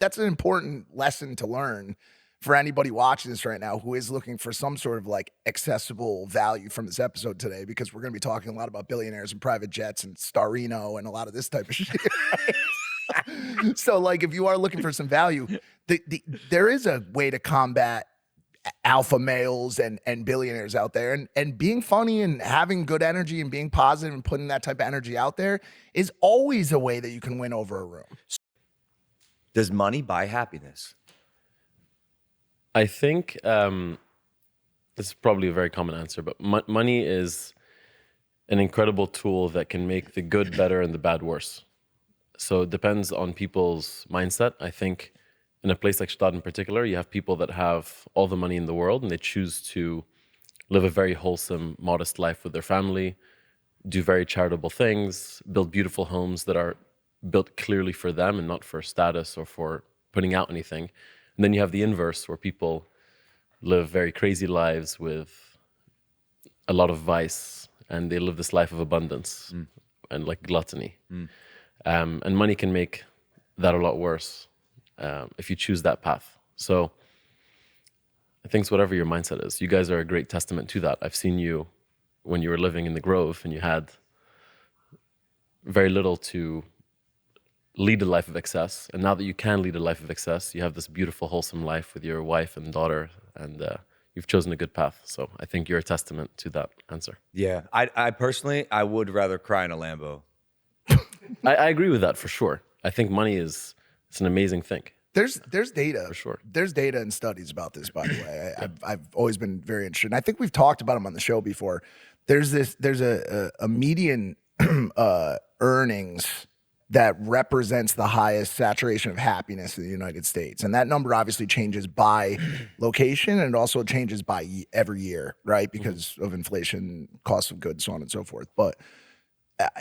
that's an important lesson to learn for anybody watching this right now who is looking for some sort of like accessible value from this episode today, because we're going to be talking a lot about billionaires and private jets and Starino and a lot of this type of shit. So like if you are looking for some value, there is a way to combat alpha males and billionaires out there, and being funny and having good energy and being positive and putting that type of energy out there is always a way that you can win over a room. Does money buy happiness? I think this is probably a very common answer, but money is an incredible tool that can make the good better and the bad worse. So it depends on people's mindset. I think in a place like Stad in particular, you have people that have all the money in the world and they choose to live a very wholesome, modest life with their family, do very charitable things, build beautiful homes that are built clearly for them and not for status or for putting out anything. And then you have the inverse, where people live very crazy lives with a lot of vice, and they live this life of abundance and like gluttony. And money can make that a lot worse if you choose that path. So I think it's whatever your mindset is. You guys are a great testament to that. I've seen you when you were living in the Grove and you had very little to lead a life of excess. And now that you can lead a life of excess, you have this beautiful, wholesome life with your wife and daughter, and you've chosen a good path. So I think you're a testament to that answer. Yeah, I personally, I would rather cry in a Lambo. I agree with that for sure. I think money it's an amazing thing. There's data For sure. There's data and studies about this, by the way. I've always been very interested, and I think we've talked about them on the show before. There's a median earnings that represents the highest saturation of happiness in the United States, and that number obviously changes by location, and it also changes by every year, right? Because of inflation, cost of goods, so on and so forth. But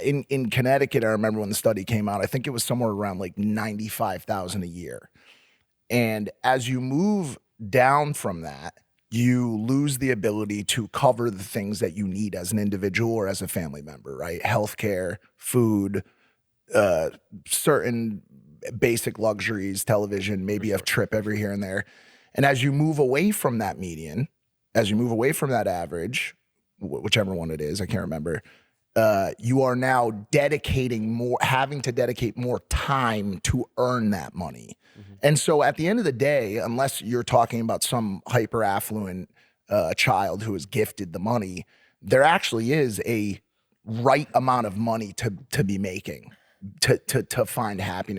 in Connecticut, I remember when the study came out, I think it was somewhere around like 95,000 a year. And as you move down from that, you lose the ability to cover the things that you need as an individual or as a family member, right? Healthcare, food, certain basic luxuries, television, maybe a trip every here and there. And as you move away from that median, as you move away from that average, whichever one it is, I can't remember, you are now having to dedicate more time to earn that money. And so at the end of the day, unless you're talking about some hyper affluent child who is gifted the money, there actually is a right amount of money to be making to find happiness.